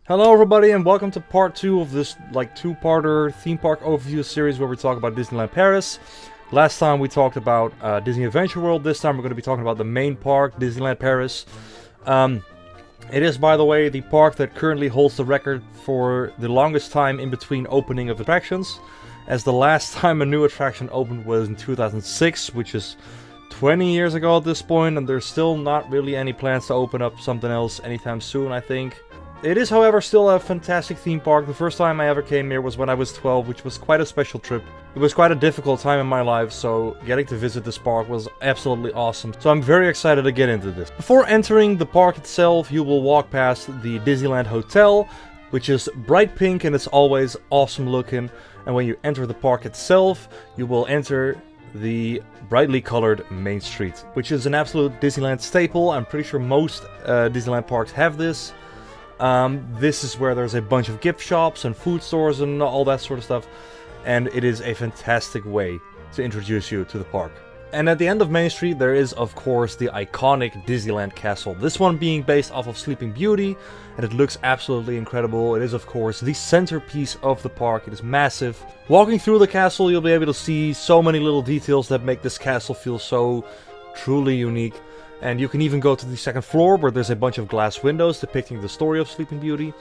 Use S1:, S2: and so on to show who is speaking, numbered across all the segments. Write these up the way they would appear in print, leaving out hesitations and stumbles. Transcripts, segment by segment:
S1: Hello everybody and welcome to part 2 of this two-parter theme park overview series where we talk about Disneyland Paris. Last time we talked about Disney Adventure World. This time we're going to be talking about the main park, Disneyland Paris. It is, by the way, the park that currently holds the record for the longest time in between opening of attractions, as the last time a new attraction opened was in 2006, which is 20 years ago at this point, and there's still not really any plans to open up something else anytime soon, I think. It is, however, still a fantastic theme park. The first time I ever came here was when I was 12, which was quite a special trip. It was quite a difficult time in my life, so getting to visit this park was absolutely awesome. So I'm very excited to get into this. Before entering the park itself, you will walk past the Disneyland Hotel, which is bright pink and it's always awesome looking. And when you enter the park itself, you will enter the brightly colored Main Street, which is an absolute Disneyland staple. I'm pretty sure most Disneyland parks have this. This is where there's a bunch of gift shops and food stores and all that sort of stuff, and it is a fantastic way to introduce you to the park. And at the end of Main Street there is, of course, the iconic Disneyland Castle. This one being based off of Sleeping Beauty, and it looks absolutely incredible. It is, of course, the centerpiece of the park. It is massive. Walking through the castle, you'll be able to see so many little details that make this castle feel so truly unique. And you can even go to the second floor where there's a bunch of glass windows depicting the story of Sleeping Beauty,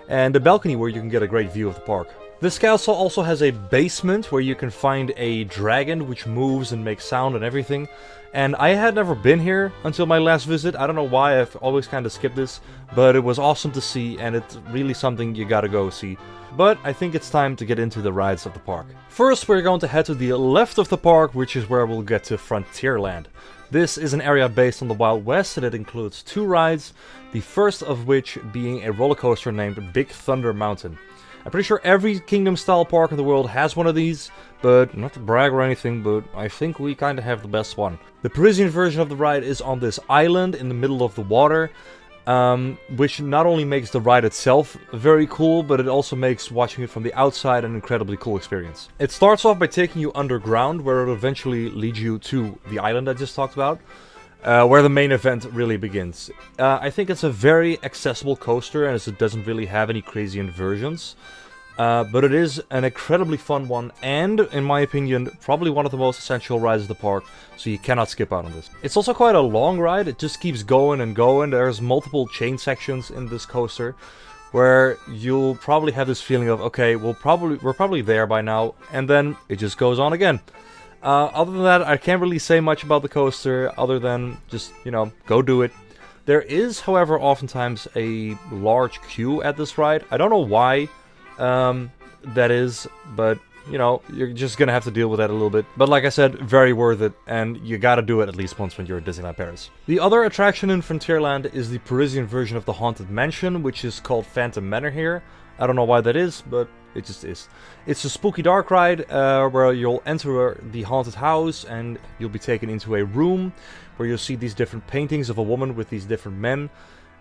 S1: and a balcony where you can get a great view of the park. This castle also has a basement where you can find a dragon which moves and makes sound and everything. And I had never been here until my last visit. I don't know why, I've always kind of skipped this, but it was awesome to see and it's really something you gotta go see. But I think it's time to get into the rides of the park. First, we're going to head to the left of the park, which is where we'll get to Frontierland. This is an area based on the Wild West, and it includes two rides, the first of which being a roller coaster named Big Thunder Mountain. I'm pretty sure every Kingdom-style park in the world has one of these, but not to brag or anything, but I think we kind of have the best one. The Parisian version of the ride is on this island in the middle of the water, which not only makes the ride itself very cool, but it also makes watching it from the outside an incredibly cool experience. It starts off by taking you underground, where it eventually leads you to the island I just talked about, where the main event really begins. I think it's a very accessible coaster, as it doesn't really have any crazy inversions. But it is an incredibly fun one, and, in my opinion, probably one of the most essential rides of the park, so you cannot skip out on this. It's also quite a long ride, it just keeps going and going. There's multiple chain sections in this coaster, where you'll probably have this feeling of, okay, we're probably there by now, and then it just goes on again. Other than that, I can't really say much about the coaster, other than just, go do it. There is, however, oftentimes a large queue at this ride. I don't know why that is, but you're just gonna have to deal with that a little bit. But like I said, very worth it, and you gotta do it at least once when you're at Disneyland Paris. The other attraction in Frontierland is the Parisian version of the Haunted Mansion, which is called Phantom Manor here. I don't know why that is, but it just is. It's a spooky dark ride where you'll enter the haunted house and you'll be taken into a room where you'll see these different paintings of a woman with these different men.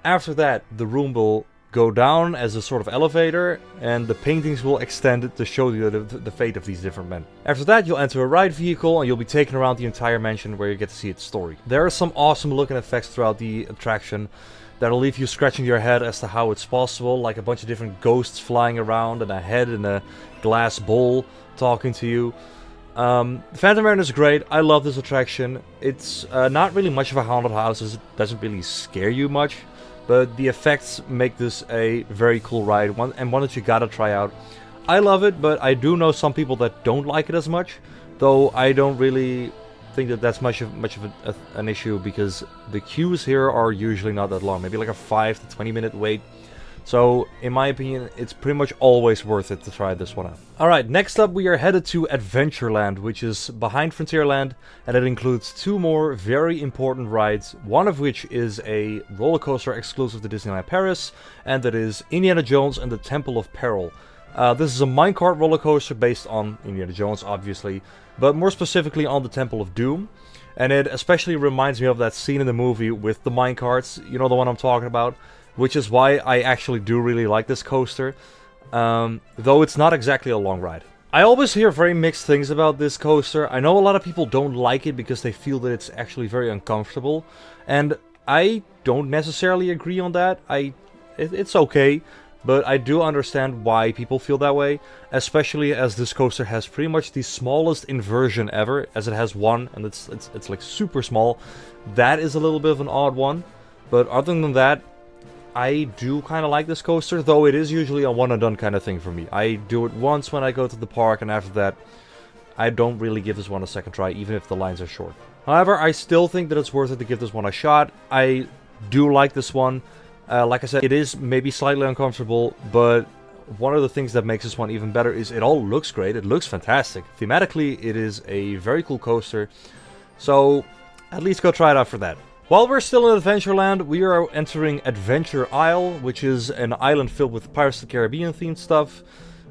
S1: After that, the room will go down as a sort of elevator, and the paintings will extend to show you the fate of these different men. After that, you'll enter a ride vehicle and you'll be taken around the entire mansion where you get to see its story. There are some awesome looking effects throughout the attraction that'll leave you scratching your head as to how it's possible, like a bunch of different ghosts flying around and a head in a glass bowl talking to you. The Phantom Manor is great. I love this attraction. It's not really much of a haunted house, as it doesn't really scare you much. But the effects make this a very cool ride, and one that you gotta try out. I love it, but I do know some people that don't like it as much, though I don't really think that that's much of an issue, because the queues here are usually not that long, maybe like a 5 to 20 minute wait. So, in my opinion, it's pretty much always worth it to try this one out. Alright, next up we are headed to Adventureland, which is behind Frontierland, and it includes two more very important rides, one of which is a roller coaster exclusive to Disneyland Paris, and that is Indiana Jones and the Temple of Peril. This is a minecart roller coaster based on Indiana Jones, obviously, but more specifically on the Temple of Doom. And it especially reminds me of that scene in the movie with the minecarts, you know the one I'm talking about. Which is why I actually do really like this coaster, though it's not exactly a long ride. I always hear very mixed things about this coaster. I know a lot of people don't like it because they feel that it's actually very uncomfortable, and I don't necessarily agree on that. It's okay, but I do understand why people feel that way, especially as this coaster has pretty much the smallest inversion ever, as it has one, and it's like super small. That is a little bit of an odd one, but other than that, I do kind of like this coaster, though it is usually a one and done kind of thing for me. I do it once when I go to the park, and after that, I don't really give this one a second try, even if the lines are short. However, I still think that it's worth it to give this one a shot. I do like this one. Like I said, it is maybe slightly uncomfortable, but one of the things that makes this one even better is it all looks great. It looks fantastic. Thematically, it is a very cool coaster. So, at least go try it out for that. While we're still in Adventureland, we are entering Adventure Isle, which is an island filled with Pirates of the Caribbean themed stuff.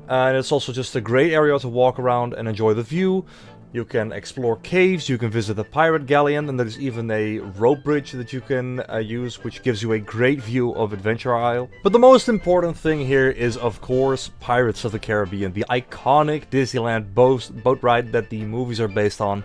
S1: And it's also just a great area to walk around and enjoy the view. You can explore caves, you can visit the pirate galleon, and there's even a rope bridge that you can use, which gives you a great view of Adventure Isle. But the most important thing here is, of course, Pirates of the Caribbean, the iconic Disneyland boat ride that the movies are based on.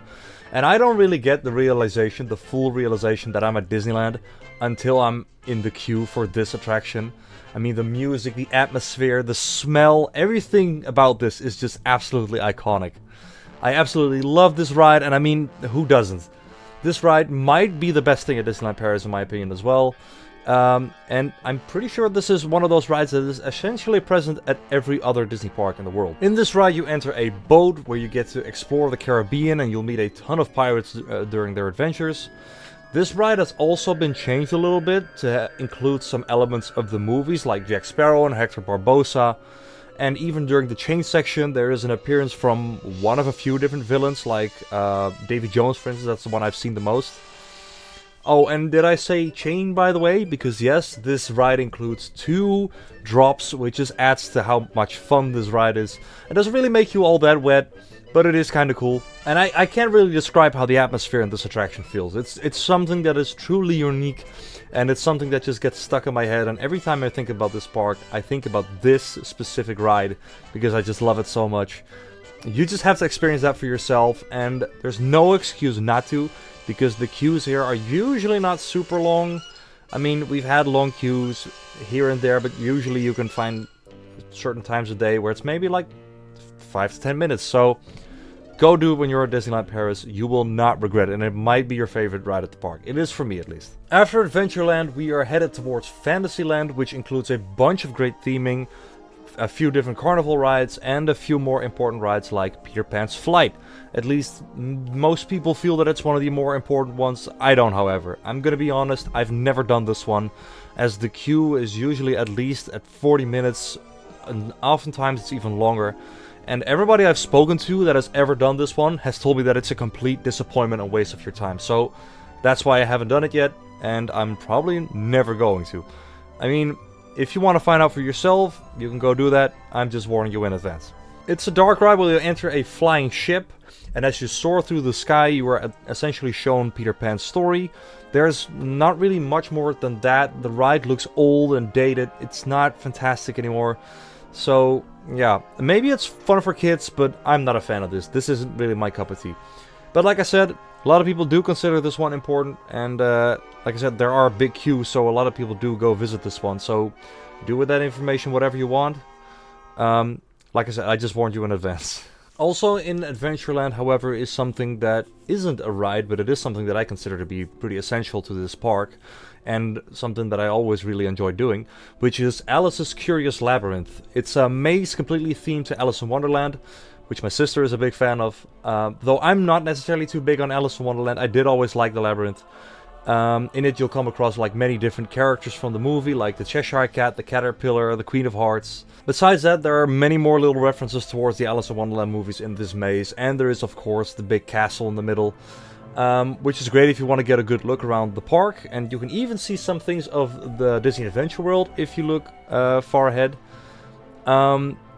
S1: And I don't really get the full realization that I'm at Disneyland until I'm in the queue for this attraction. I mean, the music, the atmosphere, the smell, everything about this is just absolutely iconic. I absolutely love this ride, and I mean, who doesn't? This ride might be the best thing at Disneyland Paris in my opinion as well. And I'm pretty sure this is one of those rides that is essentially present at every other Disney park in the world. In this ride you enter a boat where you get to explore the Caribbean, and you'll meet a ton of pirates during their adventures. This ride has also been changed a little bit to include some elements of the movies like Jack Sparrow and Hector Barbossa. And even during the change section, there is an appearance from one of a few different villains, like Davy Jones, for instance. That's the one I've seen the most. Oh, and did I say chain, by the way? Because yes, this ride includes 2 drops, which just adds to how much fun this ride is. It doesn't really make you all that wet, but it is kind of cool. And I can't really describe how the atmosphere in this attraction feels. It's something that is truly unique, and it's something that just gets stuck in my head. And every time I think about this park, I think about this specific ride, because I just love it so much. You just have to experience that for yourself, and there's no excuse not to, because the queues here are usually not super long. I mean, we've had long queues here and there, but usually you can find certain times of day where it's maybe like 5 to 10 minutes. So go do it when you're at Disneyland Paris. You will not regret it, and it might be your favorite ride at the park. It is for me, at least. After Adventureland, we are headed towards Fantasyland, which includes a bunch of great theming, a few different carnival rides, and a few more important rides like Peter Pan's Flight. At least most people feel that it's one of the more important ones. I don't, however. I'm gonna be honest, I've never done this one, as the queue is usually at least at 40 minutes, and oftentimes it's even longer. And everybody I've spoken to that has ever done this one has told me that it's a complete disappointment and waste of your time. So that's why I haven't done it yet, and I'm probably never going to. I mean, if you want to find out for yourself, you can go do that. I'm just warning you in advance. It's a dark ride where you enter a flying ship, and as you soar through the sky, you are essentially shown Peter Pan's story. There's not really much more than that. The ride looks old and dated. It's not fantastic anymore. So, yeah, maybe it's fun for kids, but I'm not a fan of this. This isn't really my cup of tea. But like I said, a lot of people do consider this one important, and like I said, there are big queues, so a lot of people do go visit this one. So do with that information whatever you want. Like I said, I just warned you in advance. Also in Adventureland, however, is something that isn't a ride, but it is something that I consider to be pretty essential to this park, and something that I always really enjoy doing, which is Alice's Curious Labyrinth. It's a maze completely themed to Alice in Wonderland, which my sister is a big fan of. Though I'm not necessarily too big on Alice in Wonderland, I did always like the labyrinth. In it you'll come across like many different characters from the movie, like the Cheshire Cat, the Caterpillar, the Queen of Hearts. Besides that, there are many more little references towards the Alice in Wonderland movies in this maze, and there is of course the big castle in the middle, which is great if you want to get a good look around the park, and you can even see some things of the Disney Adventure World if you look far ahead.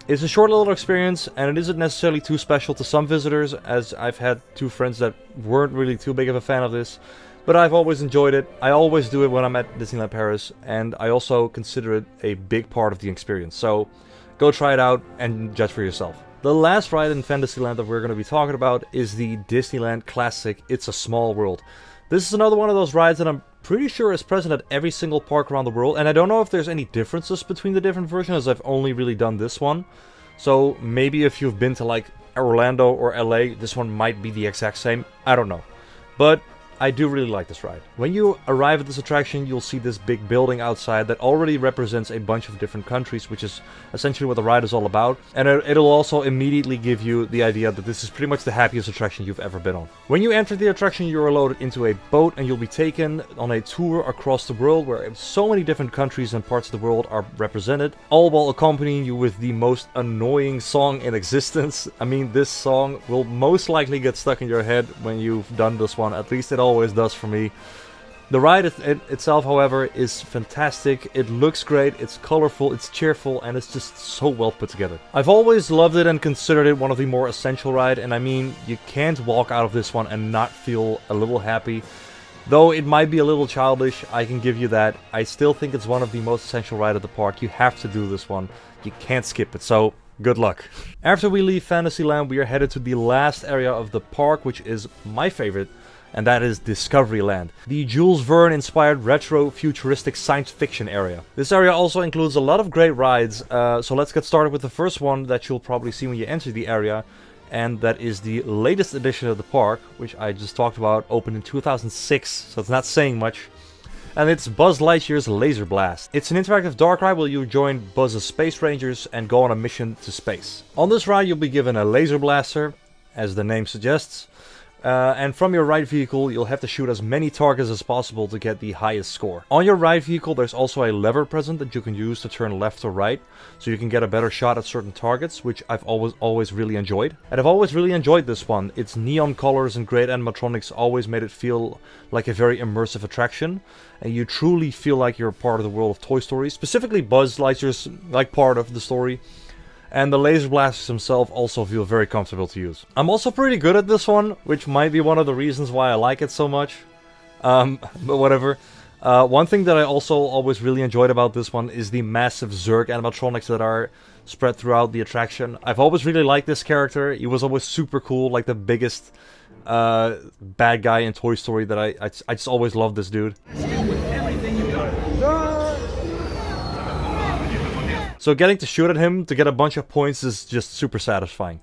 S1: It's a short little experience, and it isn't necessarily too special to some visitors, as I've had 2 friends that weren't really too big of a fan of this. But I've always enjoyed it. I always do it when I'm at Disneyland Paris, and I also consider it a big part of the experience. So go try it out and judge for yourself. The last ride in Fantasyland that we're going to be talking about is the Disneyland classic It's a Small World. This is another one of those rides that I'm pretty sure is present at every single park around the world. And I don't know if there's any differences between the different versions, as I've only really done this one. So maybe if you've been to like Orlando or LA, this one might be the exact same. I don't know. But I do really like this ride. When you arrive at this attraction, you'll see this big building outside that already represents a bunch of different countries, which is essentially what the ride is all about. And it'll also immediately give you the idea that this is pretty much the happiest attraction you've ever been on. When you enter the attraction, you're loaded into a boat and you'll be taken on a tour across the world where so many different countries and parts of the world are represented, all while accompanying you with the most annoying song in existence. I mean, this song will most likely get stuck in your head when you've done this one. At least it always does for me. The ride itself, however, is fantastic. It looks great, it's colorful, it's cheerful, and it's just so well put together. I've always loved it and considered it one of the more essential rides, and I mean, you can't walk out of this one and not feel a little happy. Though it might be a little childish, I can give you that. I still think it's one of the most essential rides at the park. You have to do this one. You can't skip it, so good luck. After we leave Fantasyland, we are headed to the last area of the park, which is my favorite, and that is Discoveryland, the Jules Verne-inspired retro-futuristic science fiction area. This area also includes a lot of great rides, so let's get started with the first one that you'll probably see when you enter the area, and that is the latest edition of the park, which I just talked about, opened in 2006, so it's not saying much. And it's Buzz Lightyear's Laser Blast. It's an interactive dark ride where you join Buzz's Space Rangers and go on a mission to space. On this ride you'll be given a laser blaster, as the name suggests, and from your ride vehicle you'll have to shoot as many targets as possible to get the highest score. On your ride vehicle there's also a lever present that you can use to turn left or right, so you can get a better shot at certain targets, which I've always really enjoyed. And I've always really enjoyed this one. Its neon colors and great animatronics always made it feel like a very immersive attraction, and you truly feel like you're part of the world of Toy Story, specifically Buzz Lightyear's like part of the story. And the laser blasters themselves also feel very comfortable to use. I'm also pretty good at this one, which might be one of the reasons why I like it so much. But whatever. One thing that I also always really enjoyed about this one is the massive Zurg animatronics that are spread throughout the attraction. I've always really liked this character. He was always super cool, like the biggest bad guy in Toy Story that I just always loved this dude. So getting to shoot at him to get a bunch of points is just super satisfying.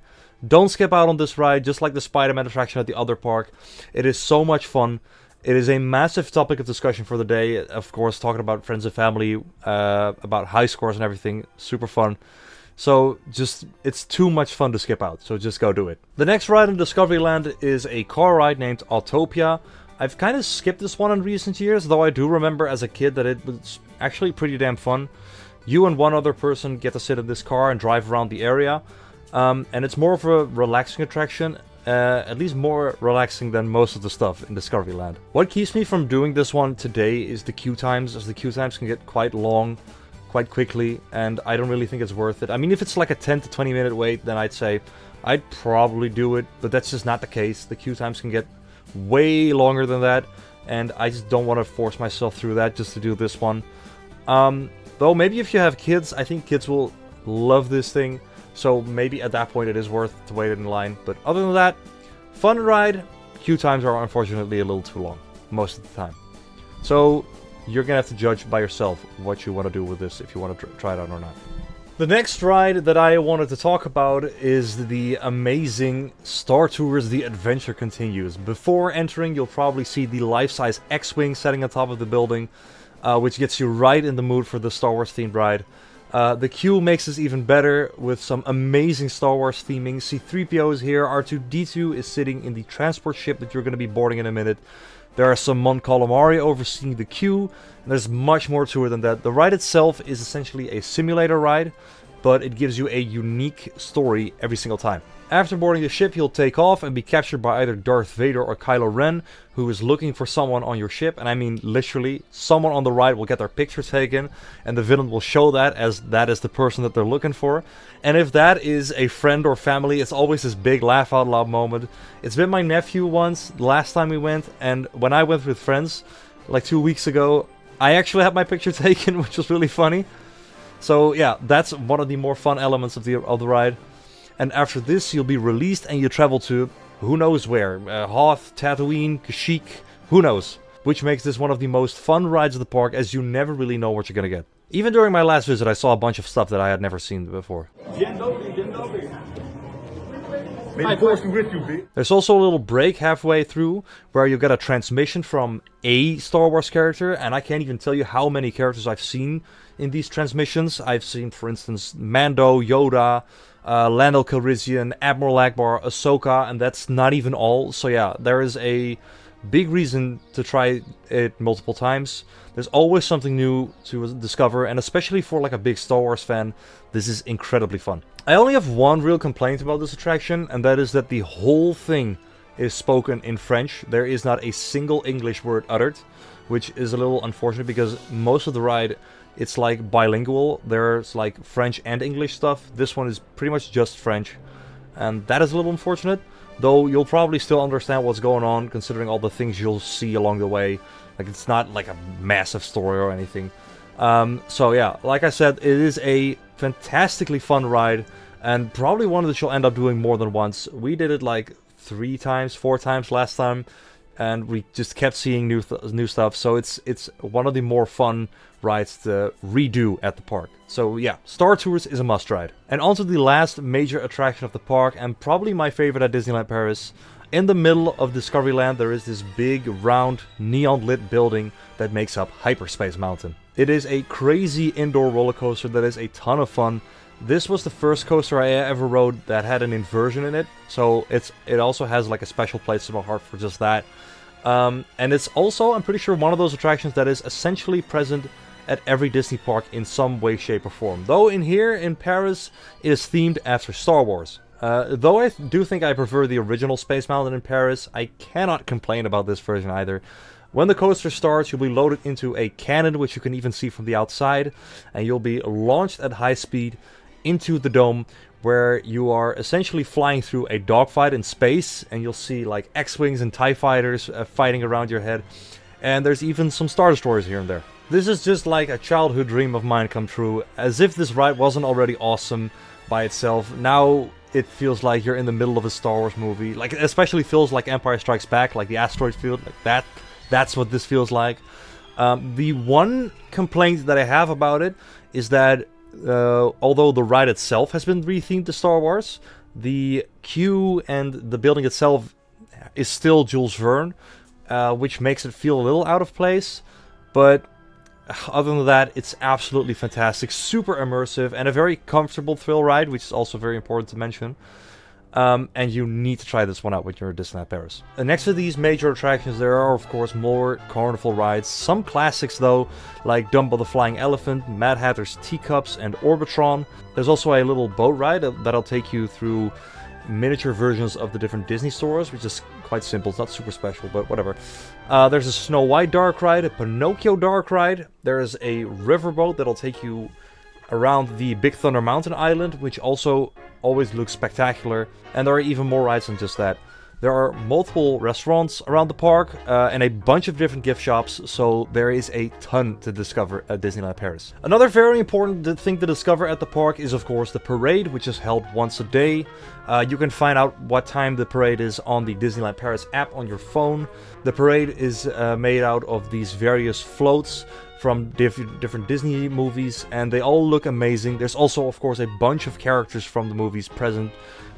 S1: Don't skip out on this ride, just like the Spider-Man attraction at the other park. It is so much fun. It is a massive topic of discussion for the day. Of course, talking about friends and family, about high scores and everything. Super fun. So it's too much fun to skip out, so just go do it. The next ride in Discoveryland is a car ride named Autopia. I've kind of skipped this one in recent years, though I do remember as a kid that it was actually pretty damn fun. You and one other person get to sit in this car and drive around the area, and it's more of a relaxing attraction, at least more relaxing than most of the stuff in Discoveryland. What keeps me from doing this one today is the queue times, as the queue times can get quite long, quite quickly, and I don't really think it's worth it. I mean, if it's like a 10 to 20 minute wait, then I'd say I'd probably do it, but that's just not the case. The queue times can get way longer than that, and I just don't want to force myself through that just to do this one. Though maybe if you have kids, I think kids will love this thing, so maybe at that point it is worth to wait in line. But other than that, fun ride. Queue times are unfortunately a little too long, most of the time. So you're gonna have to judge by yourself what you want to do with this, if you want to try it out or not. The next ride that I wanted to talk about is the amazing Star Tours The Adventure Continues. Before entering, you'll probably see the life-size X-Wing sitting on top of the building, which gets you right in the mood for the Star Wars themed ride. The queue makes this even better with some amazing Star Wars theming. C-3PO is here, R2-D2 is sitting in the transport ship that you're going to be boarding in a minute. There are some Mon Calamari overseeing the queue, and there's much more to it than that. The ride itself is essentially a simulator ride, but it gives you a unique story every single time. After boarding the ship, you'll take off and be captured by either Darth Vader or Kylo Ren, who is looking for someone on your ship. And I mean literally, someone on the ride will get their picture taken, and the villain will show that as that is the person that they're looking for. And if that is a friend or family, it's always this big laugh out loud moment. It's been my nephew once, last time we went, and when I went with friends, like 2 weeks ago, I actually had my picture taken, which was really funny. So yeah, that's one of the more fun elements of the ride. And after this, you'll be released and you travel to who knows where. Hoth, Tatooine, Kashyyyk, who knows. which makes this one of the most fun rides of the park, as you never really know what you're gonna get. Even during my last visit, I saw a bunch of stuff that I had never seen before.
S2: May the force be with you, B.
S1: There's also a little break halfway through where you get a transmission from a Star Wars character, and I can't even tell you how many characters I've seen in these transmissions. I've seen, for instance, Mando, Yoda, Lando Calrissian, Admiral Akbar, Ahsoka, and that's not even all. So yeah, there is a big reason to try it multiple times. There's always something new to discover, and especially for like a big Star Wars fan, this is incredibly fun. I only have one real complaint about this attraction, and that is that the whole thing is spoken in French. There is not a single English word uttered, which is a little unfortunate because most of the ride, it's like bilingual. There's like French and English stuff. This one is pretty much just French, and that is a little unfortunate. Though you'll probably still understand what's going on, considering all the things you'll see along the way. Like, it's not like a massive story or anything. So yeah, like I said, it is a fantastically fun ride, and probably one that you'll end up doing more than once. We did it like 3 times, 4 times last time, and we just kept seeing new stuff. So it's one of the more fun rides to redo at the park. So yeah, Star Tours is a must ride. And on to the last major attraction of the park, and probably my favorite at Disneyland Paris. In the middle of Discoveryland, there is this big, round, neon-lit building that makes up Hyperspace Mountain. It is a crazy indoor roller coaster that is a ton of fun. This was the first coaster I ever rode that had an inversion in it, so it also has like a special place in my heart for just that. And it's also, I'm pretty sure, one of those attractions that is essentially present at every Disney park in some way, shape, or form. Though here in Paris, it is themed after Star Wars. Though I do think I prefer the original Space Mountain in Paris, I cannot complain about this version either. When the coaster starts, you'll be loaded into a cannon, which you can even see from the outside, and you'll be launched at high speed into the dome, where you are essentially flying through a dogfight in space, and you'll see like X-Wings and TIE Fighters fighting around your head, and there's even some Star Destroyers here and there. This is just like a childhood dream of mine come true. As if this ride wasn't already awesome by itself, now it feels like you're in the middle of a Star Wars movie. Like, it especially feels like Empire Strikes Back, like the asteroid field, like that's what this feels like. The one complaint that I have about it is that although the ride itself has been rethemed to Star Wars, the queue and the building itself is still Jules Verne, which makes it feel a little out of place. But other than that, it's absolutely fantastic, super immersive, and a very comfortable thrill ride, which is also very important to mention. And you need to try this one out when you're at Disneyland Paris. And next to these major attractions, there are of course more carnival rides. Some classics though, like Dumbo the Flying Elephant, Mad Hatter's Teacups, and Orbitron. There's also a little boat ride that'll take you through miniature versions of the different Disney stores, which is quite simple. It's not super special, but whatever. There's a Snow White dark ride, a Pinocchio dark ride. There is a riverboat that'll take you around the Big Thunder Mountain Island, which also always looks spectacular. And there are even more rides than just that. There are multiple restaurants around the park and a bunch of different gift shops, so there is a ton to discover at Disneyland Paris. Another very important thing to discover at the park is of course the parade, which is held once a day. You can find out what time the parade is on the Disneyland Paris app on your phone. The parade is made out of these various floats from different Disney movies, and they all look amazing. There's also, of course, a bunch of characters from the movies present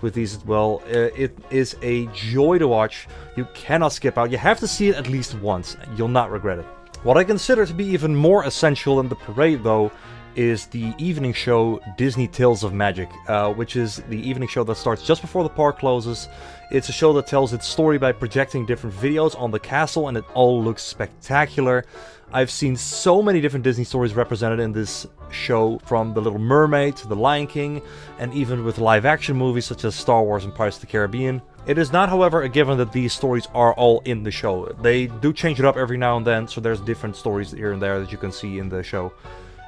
S1: with these as well. It is a joy to watch. You cannot skip out. You have to see it at least once. You'll not regret it. What I consider to be even more essential than the parade, though, is the evening show Disney Tales of Magic, which is the evening show that starts just before the park closes. It's a show that tells its story by projecting different videos on the castle, and it all looks spectacular. I've seen so many different Disney stories represented in this show, from The Little Mermaid to The Lion King, and even with live action movies such as Star Wars and Pirates of the Caribbean. It is not, however, a given that these stories are all in the show. They do change it up every now and then, so there's different stories here and there that you can see in the show.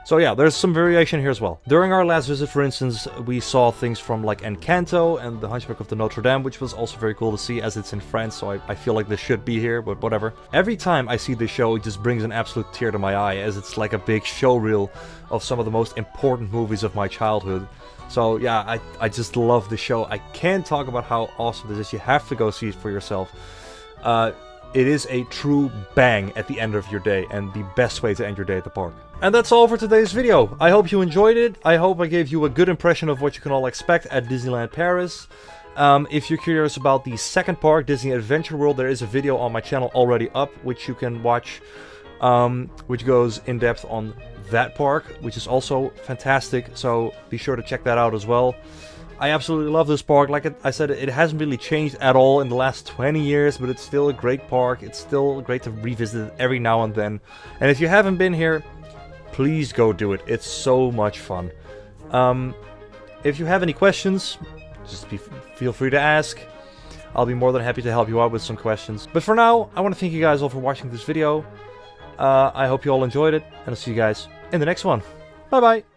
S1: So yeah, there's some variation here as well. During our last visit, for instance, we saw things from like Encanto and The Hunchback of the Notre Dame, which was also very cool to see, as it's in France, so I feel like this should be here, but whatever. Every time I see this show, it just brings an absolute tear to my eye, as it's like a big showreel of some of the most important movies of my childhood. So yeah, I just love the show. I can't talk about how awesome this is. You have to go see it for yourself. it is a true bang at the end of your day, and the best way to end your day at the park. And that's all for today's video. I hope you enjoyed it. I hope I gave you a good impression of what you can all expect at Disneyland Paris. If you're curious about the second park, Disney Adventure World, there is a video on my channel already up, which you can watch, which goes in depth on that park, which is also fantastic, so be sure to check that out as well. I absolutely love this park. Like I said, it hasn't really changed at all in the last 20 years, but it's still a great park. It's still great to revisit it every now and then. And if you haven't been here, please go do it. It's so much fun. If you have any questions, just feel free to ask. I'll be more than happy to help you out with some questions. But for now, I want to thank you guys all for watching this video. I hope you all enjoyed it, and I'll see you guys in the next one. Bye bye!